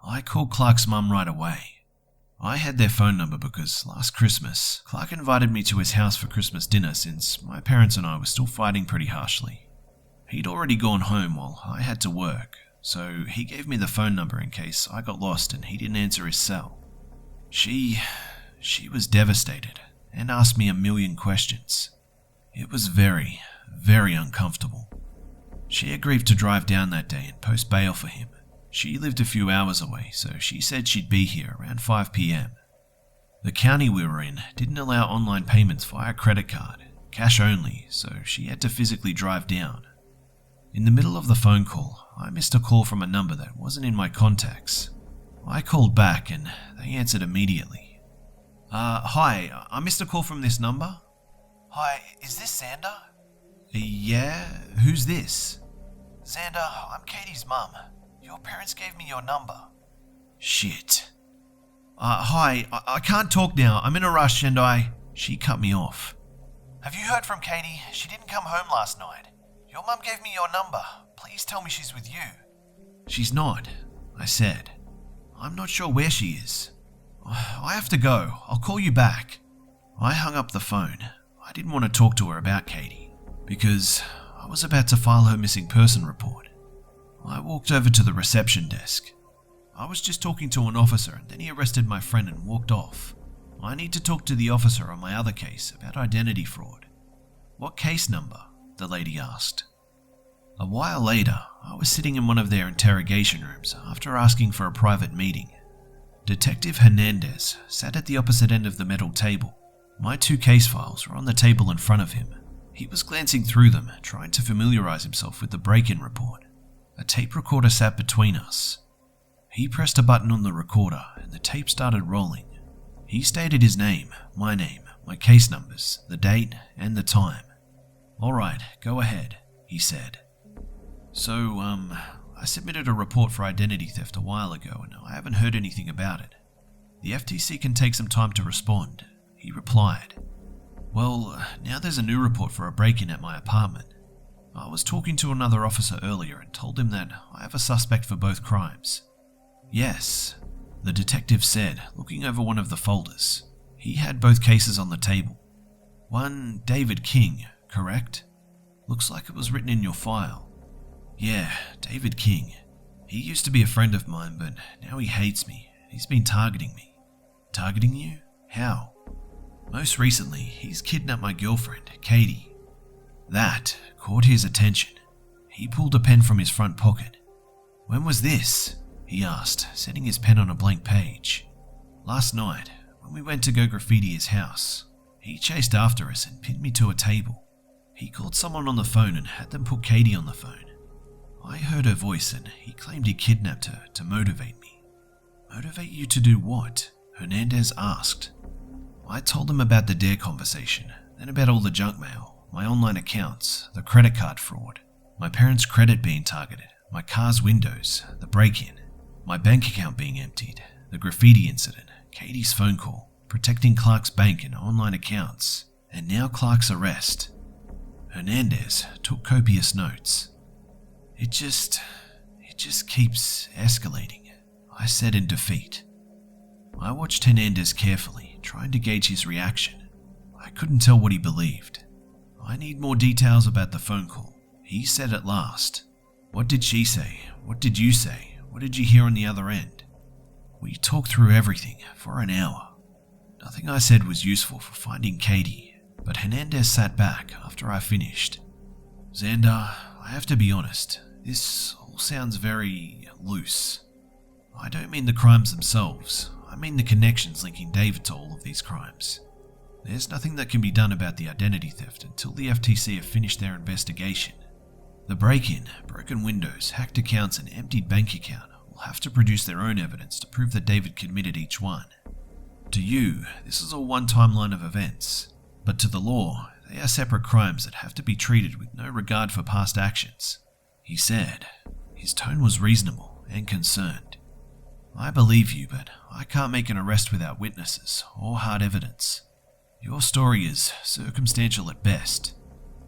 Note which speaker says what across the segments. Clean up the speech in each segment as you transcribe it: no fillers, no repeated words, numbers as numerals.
Speaker 1: I called Clark's mum right away. I had their phone number because last Christmas, Clark invited me to his house for Christmas dinner since my parents and I were still fighting pretty harshly. He'd already gone home while I had to work, so he gave me the phone number in case I got lost and he didn't answer his cell. She was devastated and asked me a million questions. It was very, very uncomfortable. She agreed to drive down that day and post bail for him. She lived a few hours away, so she said she'd be here around 5 p.m. The county we were in didn't allow online payments via credit card, cash only, so she had to physically drive down. In the middle of the phone call, I missed a call from a number that wasn't in my contacts. I called back and they answered immediately. Hi, I missed a call from this number.
Speaker 2: Hi, is this Zander?
Speaker 1: Yeah, who's this?
Speaker 2: Zander, I'm Katie's mum. Your parents gave me your number.
Speaker 1: Shit. Hi, I can't talk now. I'm in a rush and She cut me off.
Speaker 2: Have you heard from Katie? She didn't come home last night. Your mum gave me your number. Please tell me she's with you.
Speaker 1: She's not, I said. I'm not sure where she is. I have to go. I'll call you back. I hung up the phone. I didn't want to talk to her about Katie because I was about to file her missing person report. I walked over to the reception desk. I was just talking to an officer and then he arrested my friend and walked off. I need to talk to the officer on my other case about identity fraud. What case number? The lady asked. A while later, I was sitting in one of their interrogation rooms after asking for a private meeting. Detective Hernandez sat at the opposite end of the metal table. My 2 case files were on the table in front of him. He was glancing through them, trying to familiarize himself with the break-in report. A tape recorder sat between us. He pressed a button on the recorder and the tape started rolling. He stated his name, my case numbers, the date, and the time. Alright, go ahead, he said. So, I submitted a report for identity theft a while ago and I haven't heard anything about it. The FTC can take some time to respond, he replied. Well, now there's a new report for a break-in at my apartment. I was talking to another officer earlier and told him that I have a suspect for both crimes. Yes, the detective said, looking over one of the folders. He had both cases on the table. One David King, correct? Looks like it was written in your file. Yeah, David King. He used to be a friend of mine, but now he hates me. He's been targeting me. Targeting you? How? Most recently, he's kidnapped my girlfriend, Katie. That caught his attention. He pulled a pen from his front pocket. When was this? He asked, setting his pen on a blank page. Last night, when we went to go graffiti his house. He chased after us and pinned me to a table. He called someone on the phone and had them put Katie on the phone. I heard her voice and he claimed he kidnapped her to motivate me. Motivate you to do what? Hernandez asked. I told him about the Dare conversation, then about all the junk mail, my online accounts, the credit card fraud, my parents' credit being targeted, my car's windows, the break-in, my bank account being emptied, the graffiti incident, Katie's phone call, protecting Clark's bank and online accounts, and now Clark's arrest. Hernandez took copious notes. It just keeps escalating, I said in defeat. I watched Hernandez carefully, trying to gauge his reaction. I couldn't tell what he believed. I need more details about the phone call, he said at last. What did she say? What did you say? What did you hear on the other end? We talked through everything for an hour. Nothing I said was useful for finding Katie, but Hernandez sat back after I finished. Zander, I have to be honest, this all sounds very loose. I don't mean the crimes themselves, I mean the connections linking David to all of these crimes. There's nothing that can be done about the identity theft until the FTC have finished their investigation. The break-in, broken windows, hacked accounts and emptied bank account will have to produce their own evidence to prove that David committed each one. To you, this is all one timeline of events, but to the law, they are separate crimes that have to be treated with no regard for past actions, he said. His tone was reasonable and concerned. I believe you, but I can't make an arrest without witnesses or hard evidence. Your story is circumstantial at best,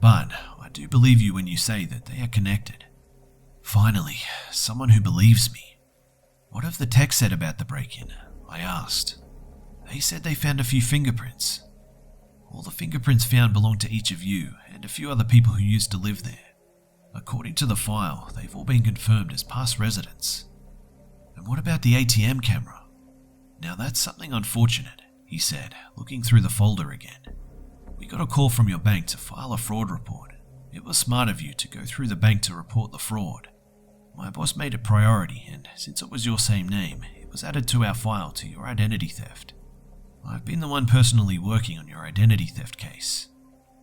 Speaker 1: but I do believe you when you say that they are connected. Finally, someone who believes me. What have the tech said about the break-in? I asked. They said they found a few fingerprints. All the fingerprints found belong to each of you and a few other people who used to live there. According to the file, they've all been confirmed as past residents. And what about the ATM camera? Now that's something unfortunate, he said, looking through the folder again. We got a call from your bank to file a fraud report. It was smart of you to go through the bank to report the fraud. My boss made it priority, and since it was your same name, it was added to our file to your identity theft. I've been the one personally working on your identity theft case.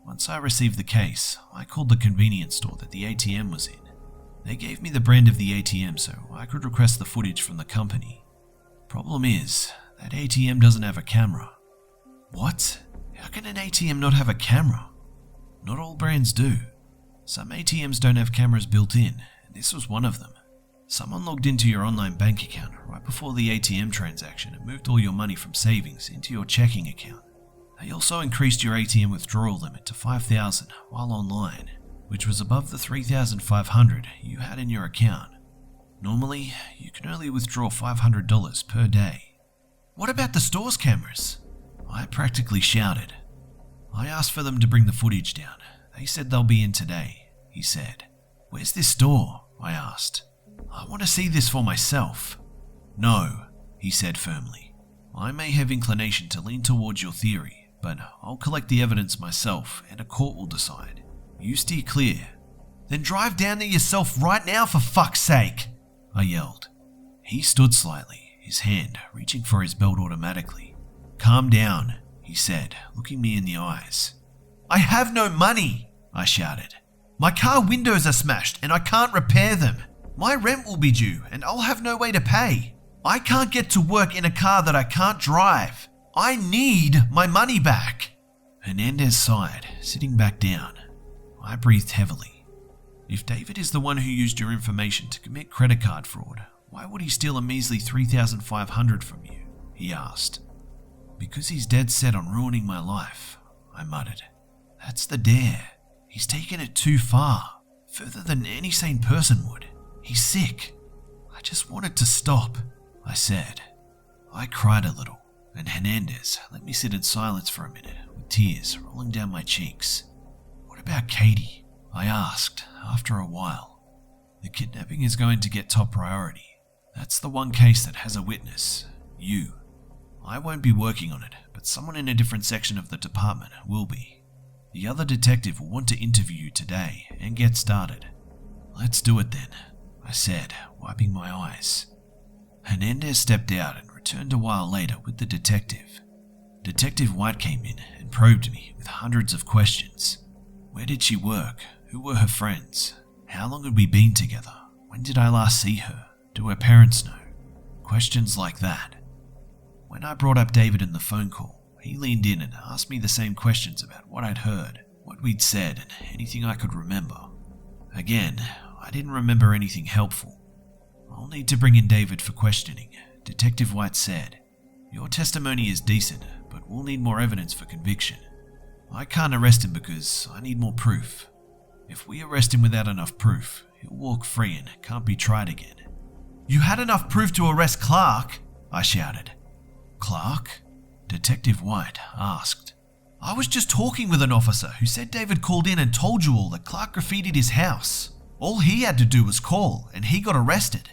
Speaker 1: Once I received the case, I called the convenience store that the ATM was in. They gave me the brand of the ATM so I could request the footage from the company. Problem is, that ATM doesn't have a camera. What? How can an ATM not have a camera? Not all brands do. Some ATMs don't have cameras built in, and this was one of them. Someone logged into your online bank account right before the ATM transaction and moved all your money from savings into your checking account. They also increased your ATM withdrawal limit to $5,000 while online, which was above the $3,500 you had in your account. Normally, you can only withdraw $500 per day. What about the store's cameras? I practically shouted. I asked for them to bring the footage down. They said they'll be in today, he said. Where's this store? I asked. I want to see this for myself. No, he said firmly. I may have inclination to lean towards your theory, but I'll collect the evidence myself and a court will decide. You steer clear. Then drive down there yourself right now for fuck's sake, I yelled. He stood slightly, his hand reaching for his belt automatically. Calm down, he said, looking me in the eyes. I have no money, I shouted. My car windows are smashed and I can't repair them. My rent will be due and I'll have no way to pay. I can't get to work in a car that I can't drive. I need my money back. Hernandez sighed, sitting back down. I breathed heavily. If David is the one who used your information to commit credit card fraud, why would he steal a measly $3,500 from you? He asked. Because he's dead set on ruining my life, I muttered. That's the dare. He's taken it too far, further than any sane person would. He's sick. I just want it to stop, I said. I cried a little, and Hernandez let me sit in silence for a minute, with tears rolling down my cheeks. What about Katie? I asked, after a while. The kidnapping is going to get top priority. That's the one case that has a witness, you. I won't be working on it, but someone in a different section of the department will be. The other detective will want to interview you today and get started. Let's do it then, I said, wiping my eyes. Hernandez stepped out and returned a while later with the detective. Detective White came in and probed me with hundreds of questions. Where did she work? Who were her friends? How long had we been together? When did I last see her? Do her parents know? Questions like that. When I brought up David in the phone call, he leaned in and asked me the same questions about what I'd heard, what we'd said, and anything I could remember. Again, I didn't remember anything helpful. I'll need to bring in David for questioning, Detective White said. Your testimony is decent, but we'll need more evidence for conviction. I can't arrest him because I need more proof. If we arrest him without enough proof, he'll walk free and can't be tried again. You had enough proof to arrest Clark, I shouted. Clark? Detective White asked. I was just talking with an officer who said David called in and told you all that Clark graffitied his house. All he had to do was call, and he got arrested.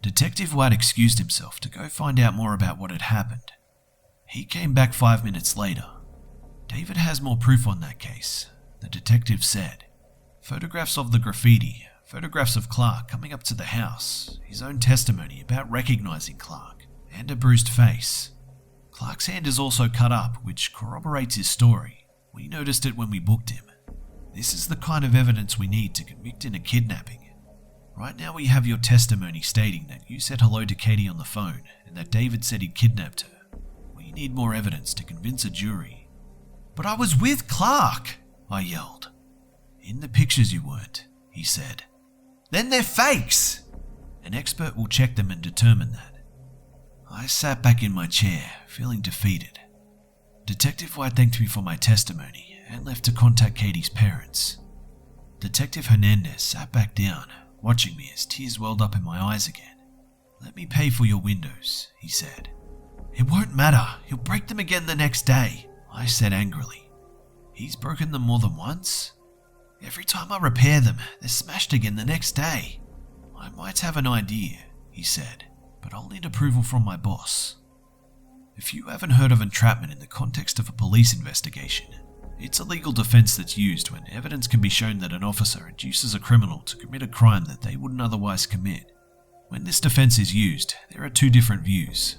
Speaker 1: Detective White excused himself to go find out more about what had happened. He came back 5 minutes later. David has more proof on that case, the detective said. Photographs of the graffiti, photographs of Clark coming up to the house, his own testimony about recognizing Clark, and a bruised face. Clark's hand is also cut up, which corroborates his story. We noticed it when we booked him. This is the kind of evidence we need to convict in a kidnapping. Right now we have your testimony stating that you said hello to Katie on the phone and that David said he'd kidnapped her. We need more evidence to convince a jury. But I was with Clark, I yelled. In the pictures you weren't, he said. Then they're fakes! An expert will check them and determine that. I sat back in my chair, feeling defeated. Detective White thanked me for my testimony and left to contact Katie's parents. Detective Hernandez sat back down, watching me as tears welled up in my eyes again. "Let me pay for your windows," he said. "It won't matter. He'll break them again the next day," I said angrily. "He's broken them more than once? Every time I repair them, they're smashed again the next day." "I might have an idea," he said, "but I'll need approval from my boss." If you haven't heard of entrapment in the context of a police investigation, it's a legal defense that's used when evidence can be shown that an officer induces a criminal to commit a crime that they wouldn't otherwise commit. When this defense is used, there are two different views.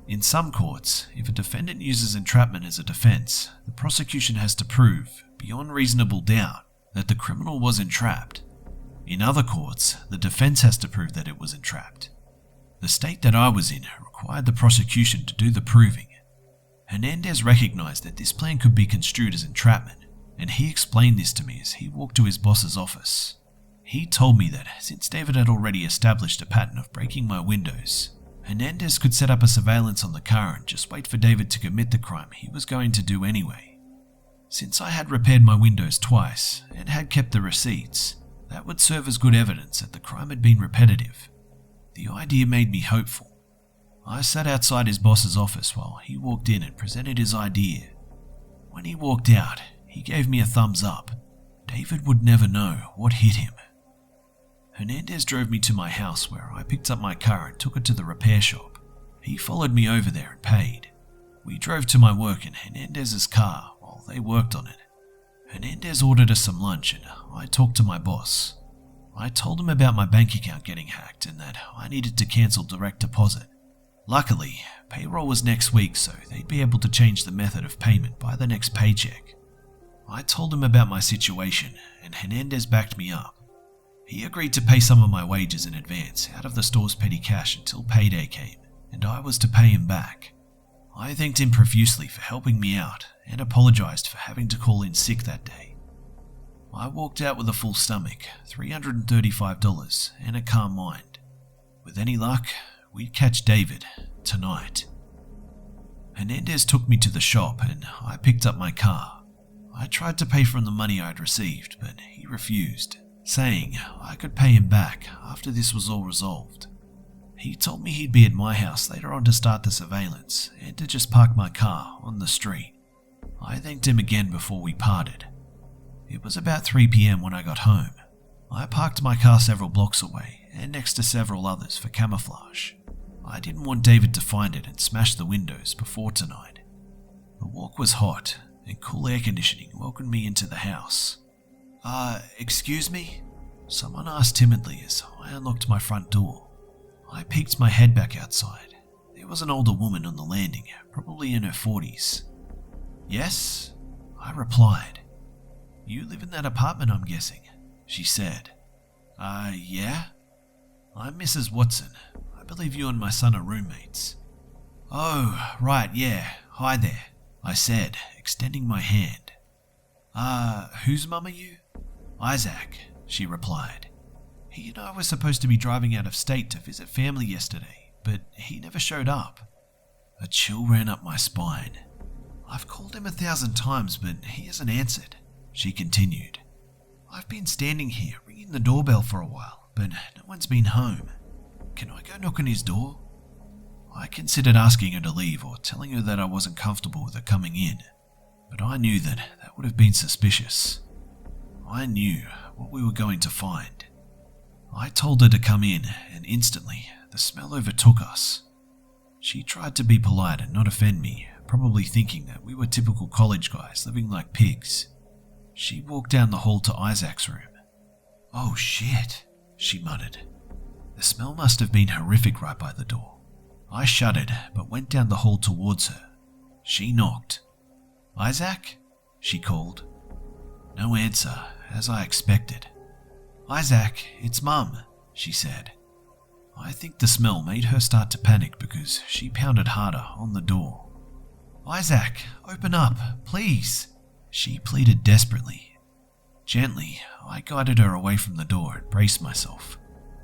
Speaker 1: In some courts, if a defendant uses entrapment as a defense, the prosecution has to prove, beyond reasonable doubt, that the criminal was entrapped. In other courts, the defense has to prove that it was entrapped. The state that I was in required the prosecution to do the proving. Hernandez recognized that this plan could be construed as entrapment, and he explained this to me as he walked to his boss's office. He told me that since David had already established a pattern of breaking my windows, Hernandez could set up a surveillance on the car and just wait for David to commit the crime he was going to do anyway. Since I had repaired my windows twice and had kept the receipts, that would serve as good evidence that the crime had been repetitive. The idea made me hopeful. I sat outside his boss's office while he walked in and presented his idea. When he walked out, he gave me a thumbs up. David would never know what hit him. Hernandez drove me to my house where I picked up my car and took it to the repair shop. He followed me over there and paid. We drove to my work in Hernandez's car while they worked on it. Hernandez ordered us some lunch and I talked to my boss. I told him about my bank account getting hacked and that I needed to cancel direct deposit. Luckily, payroll was next week, so they'd be able to change the method of payment by the next paycheck. I told him about my situation and Hernandez backed me up. He agreed to pay some of my wages in advance out of the store's petty cash until payday came, and I was to pay him back. I thanked him profusely for helping me out and apologized for having to call in sick that day. I walked out with a full stomach, $335, and a calm mind. With any luck, we'd catch David tonight. Hernandez took me to the shop and I picked up my car. I tried to pay from the money I'd received, but he refused, saying I could pay him back after this was all resolved. He told me he'd be at my house later on to start the surveillance and to just park my car on the street. I thanked him again before we parted. It was about 3 p.m. when I got home. I parked my car several blocks away and next to several others for camouflage. I didn't want David to find it and smash the windows before tonight. The walk was hot and cool air conditioning welcomed me into the house. Excuse me?" someone asked timidly as I unlocked my front door. I peeked my head back outside. There was an older woman on the landing, probably in her 40s. "Yes?" I replied. "You live in that apartment, I'm guessing," she said. Yeah? I'm Mrs. Watson. I believe you and my son are roommates." "Oh, right, yeah. Hi there," I said, extending my hand. Whose mum are you?" "Isaac," she replied. "He and I were supposed to be driving out of state to visit family yesterday, but he never showed up." A chill ran up my spine. "I've called him 1,000 times, but he hasn't answered," she continued. "I've been standing here ringing the doorbell for a while, but no one's been home. Can I go knock on his door?" I considered asking her to leave or telling her that I wasn't comfortable with her coming in, but I knew that would have been suspicious. I knew what we were going to find. I told her to come in, and instantly the smell overtook us. She tried to be polite and not offend me, probably thinking that we were typical college guys living like pigs. She walked down the hall to Isaac's room. "Oh shit," she muttered. The smell must have been horrific right by the door. I shuddered, but went down the hall towards her. She knocked. "Isaac?" she called. No answer, as I expected. "Isaac, it's Mum," she said. I think the smell made her start to panic because she pounded harder on the door. "Isaac, open up, please," she pleaded desperately. Gently, I guided her away from the door and braced myself.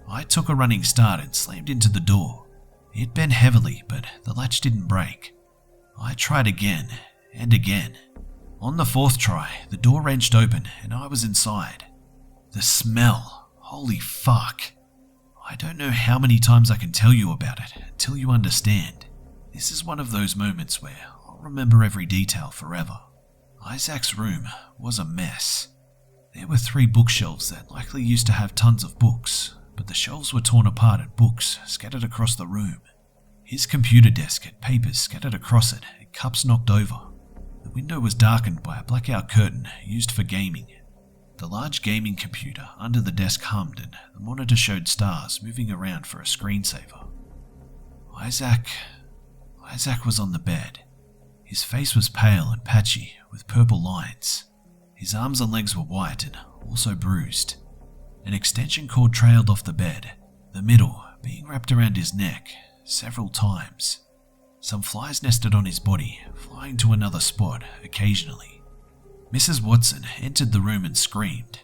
Speaker 1: I took a running start and slammed into the door. It bent heavily, but the latch didn't break. I tried again and again. On the 4th try, the door wrenched open and I was inside. The smell, holy fuck. I don't know how many times I can tell you about it until you understand. This is one of those moments where I'll remember every detail forever. Isaac's room was a mess. There were 3 bookshelves that likely used to have tons of books, but the shelves were torn apart and books scattered across the room. His computer desk had papers scattered across it and cups knocked over. The window was darkened by a blackout curtain used for gaming. The large gaming computer under the desk hummed and the monitor showed stars moving around for a screensaver. Isaac was on the bed. His face was pale and patchy with purple lines. His arms and legs were white and also bruised. An extension cord trailed off the bed, the middle being wrapped around his neck several times. Some flies nested on his body, flying to another spot occasionally. Mrs. Watson entered the room and screamed.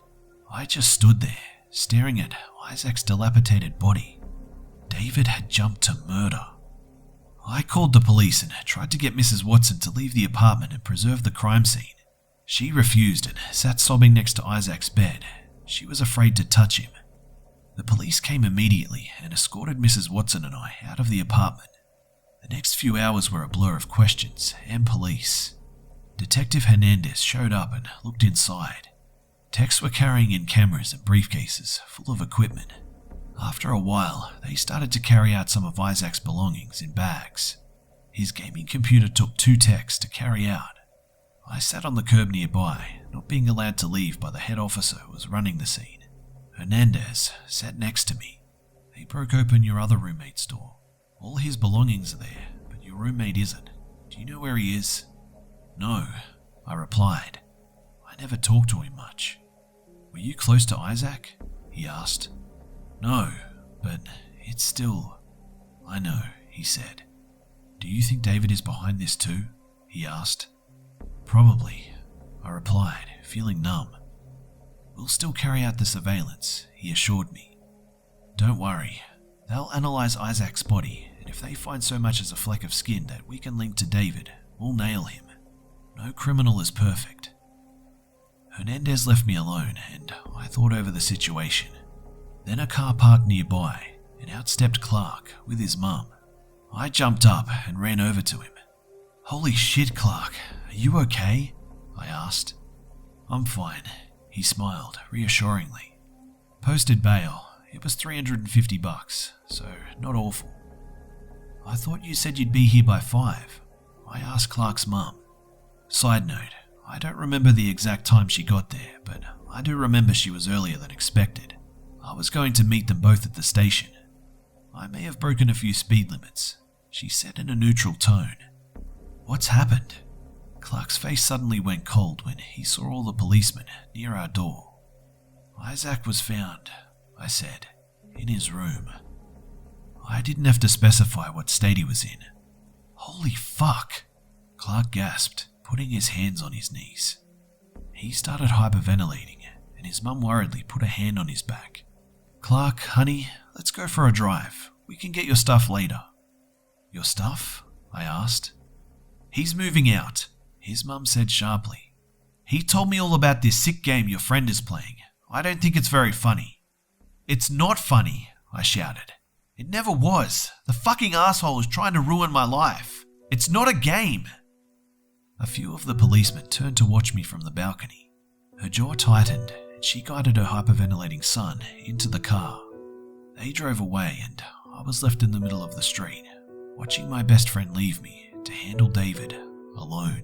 Speaker 1: I just stood there, staring at Isaac's dilapidated body. David had jumped to murder. I called the police and tried to get Mrs. Watson to leave the apartment and preserve the crime scene. She refused and sat sobbing next to Isaac's bed. She was afraid to touch him. The police came immediately and escorted Mrs. Watson and I out of the apartment. The next few hours were a blur of questions and police. Detective Hernandez showed up and looked inside. Techs were carrying in cameras and briefcases full of equipment. After a while, they started to carry out some of Isaac's belongings in bags. His gaming computer took 2 techs to carry out. I sat on the curb nearby, not being allowed to leave by the head officer who was running the scene. Hernandez sat next to me. They broke open your other roommate's door. All his belongings are there, but your roommate isn't. Do you know where he is? No, I replied. I never talked to him much. Were you close to Isaac? He asked. No, but it's still... I know, he said. Do you think David is behind this too? He asked. Probably, I replied, feeling numb. We'll still carry out the surveillance, he assured me. Don't worry, they'll analyze Isaac's body, and if they find so much as a fleck of skin that we can link to David, we'll nail him. No criminal is perfect. Hernandez left me alone, and I thought over the situation. Then a car parked nearby, and out stepped Clark with his mum. I jumped up and ran over to him. Holy shit, Clark, are you okay? I asked. I'm fine, he smiled reassuringly. Posted bail, it was $350, so not awful. I thought you said you'd be here by 5. I asked Clark's mum. Side note, I don't remember the exact time she got there, but I do remember she was earlier than expected. I was going to meet them both at the station. I may have broken a few speed limits, she said in a neutral tone. What's happened? Clark's face suddenly went cold when he saw all the policemen near our door. Isaac was found, I said, in his room. I didn't have to specify what state he was in. Holy fuck! Clark gasped, putting his hands on his knees. He started hyperventilating, and his mum worriedly put a hand on his back. Clark, honey, let's go for a drive. We can get your stuff later. Your stuff? I asked. He's moving out, his mum said sharply. He told me all about this sick game your friend is playing. I don't think it's very funny. It's not funny, I shouted. It never was. The fucking asshole is trying to ruin my life. It's not a game. A few of the policemen turned to watch me from the balcony. Her jaw tightened, and she guided her hyperventilating son into the car. They drove away, and I was left in the middle of the street, watching my best friend leave me to handle David alone.